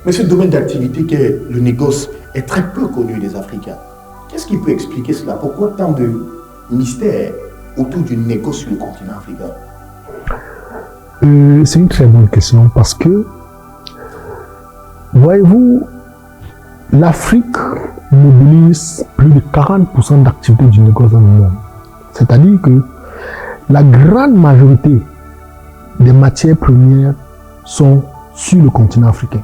Mais ce domaine d'activité qu'est le négoce est très peu connu des Africains. Qu'est-ce qui peut expliquer cela? Pourquoi tant de mystères autour du négoce sur le continent africain? C'est une très bonne question parce que, voyez-vous, l'Afrique mobilise plus de 40% d'activités du négoce dans le monde. C'est-à-dire que la grande majorité des matières premières sont sur le continent africain.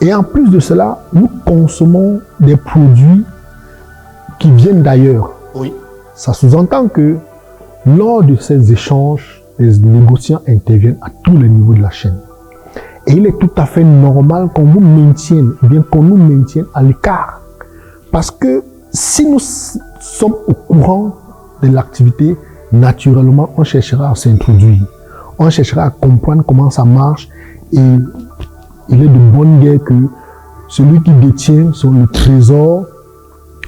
Et en plus de cela, nous consommons des produits qui viennent d'ailleurs. Oui. Ça sous-entend que lors de ces échanges, les négociants interviennent à tous les niveaux de la chaîne. Et il est tout à fait normal qu'on vous maintienne, bien qu'on nous maintienne à l'écart. Parce que si nous sommes au courant de l'activité, naturellement, on cherchera à s'introduire. On cherchera à comprendre comment ça marche. Et il est de bonne guerre que celui qui détient le trésor,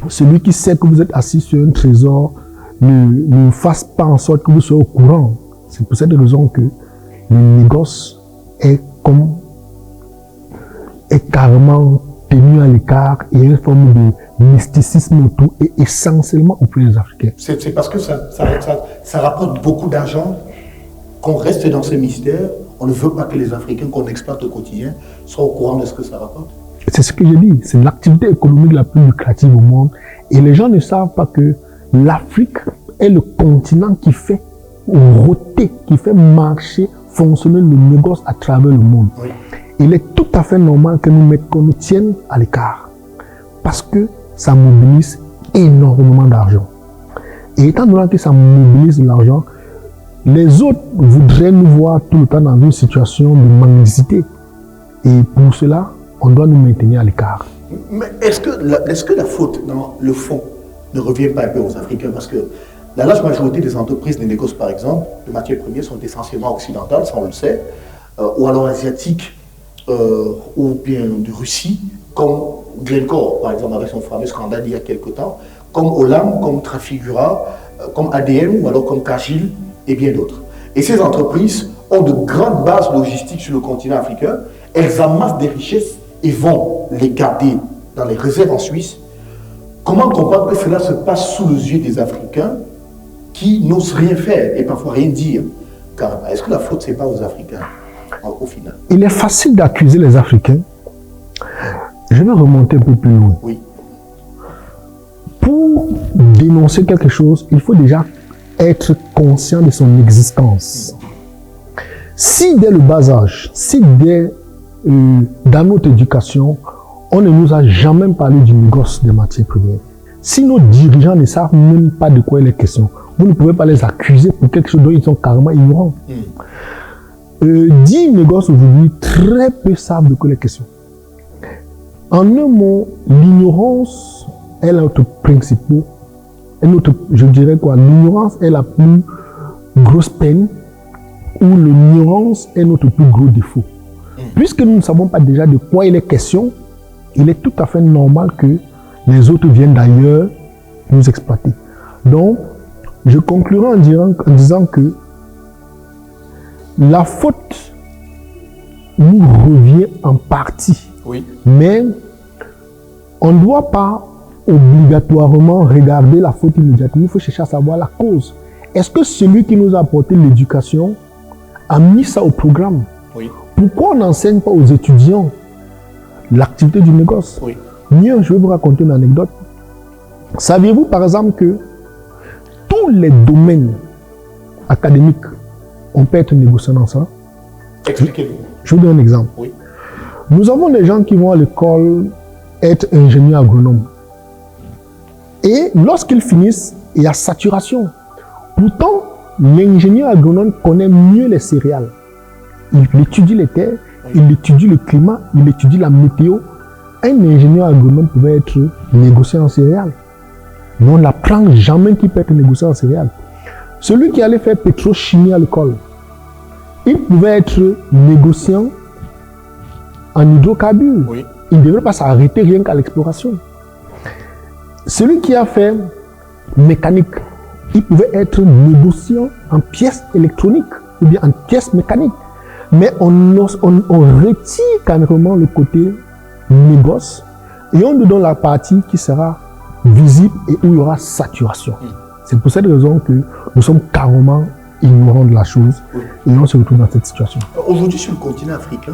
celui qui sait que vous êtes assis sur un trésor, ne fasse pas en sorte que vous soyez au courant. C'est pour cette raison que le négoce est carrément tenu à l'écart et une forme de mysticisme autour et essentiellement auprès des Africains. C'est parce que ça rapporte beaucoup d'argent qu'on reste dans ce mystère. On ne veut pas que les Africains qu'on exploite au quotidien soient au courant de ce que ça rapporte. C'est ce que je dis, c'est l'activité économique la plus lucrative au monde. Et les gens ne savent pas que l'Afrique est le continent qui fait roter, qui fait marcher, fonctionner le négoce à travers le monde. Oui. Il est tout à fait normal que qu'on nous tienne à l'écart. Parce que ça mobilise énormément d'argent. Et étant donné que ça mobilise de l'argent, les autres voudraient nous voir tout le temps dans une situation de mendicité. Et pour cela, on doit nous maintenir à l'écart. Mais est-ce que la faute dans le fond ne revient pas un peu aux Africains? Parce que la large majorité des entreprises de négoce, par exemple, de matières premières sont essentiellement occidentales, ça on le sait, ou alors asiatiques, ou bien de Russie, comme Glencore, par exemple, avec son fameux scandale il y a quelque temps, comme Olam, comme Trafigura, comme ADM, ou alors comme Cargill, et bien d'autres. Et ces entreprises ont de grandes bases logistiques sur le continent africain, elles amassent des richesses et vont les garder dans les réserves en Suisse. Comment comprendre que cela se passe sous les yeux des Africains qui n'osent rien faire et parfois rien dire? Car est-ce que la faute, ce n'est pas aux Africains au final? Il est facile d'accuser les Africains. Je vais remonter un peu plus loin. Oui. Pour dénoncer quelque chose, il faut déjà être conscient de son existence. Si dès le bas âge, si dans notre éducation, on ne nous a jamais parlé du négoce des matières premières, si nos dirigeants ne savent même pas de quoi il est question, vous ne pouvez pas les accuser pour quelque chose dont ils sont carrément ignorants. 10 négoces aujourd'hui, très peu savent de quoi il est question. En un mot, l'ignorance est notre principal. Je dirais quoi? L'ignorance est la plus grosse peine, ou l'ignorance est notre plus gros défaut. Puisque nous ne savons pas déjà de quoi il est question, il est tout à fait normal que les autres viennent d'ailleurs nous exploiter. Donc, je conclurai en disant que la faute nous revient en partie. Oui. Mais on ne doit pas obligatoirement regarder la faute immédiatement. Il faut chercher à savoir la cause. Est-ce que celui qui nous a apporté l'éducation a mis ça au programme? Oui. Pourquoi on n'enseigne pas aux étudiants l'activité du négoce? Oui. Mieux, je vais vous raconter une anecdote. Saviez-vous par exemple que tous les domaines académiques, on peut être négociant dans ça? Expliquez-nous. Je vous donne un exemple. Oui. Nous avons des gens qui vont à l'école être ingénieurs agronomes. Et lorsqu'ils finissent, il y a saturation. Pourtant, l'ingénieur agronome connaît mieux les céréales. Il étudie les terres, il étudie le climat, il étudie la météo. Un ingénieur agronome pouvait être négociant en céréales. Mais on n'apprend jamais qu'il peut être négociant en céréales. Celui qui allait faire pétrochimie à l'école, il pouvait être négociant en hydrocarbures. Oui. Il ne devrait pas s'arrêter rien qu'à l'exploration. Celui qui a fait mécanique, il pouvait être négociant en pièces électroniques ou bien en pièces mécaniques. mais on retire carrément le côté négoce et on nous donne la partie qui sera visible et où il y aura saturation. C'est pour cette raison que nous sommes carrément ignorants de la chose et on se retrouve dans cette situation. Aujourd'hui, sur le continent africain,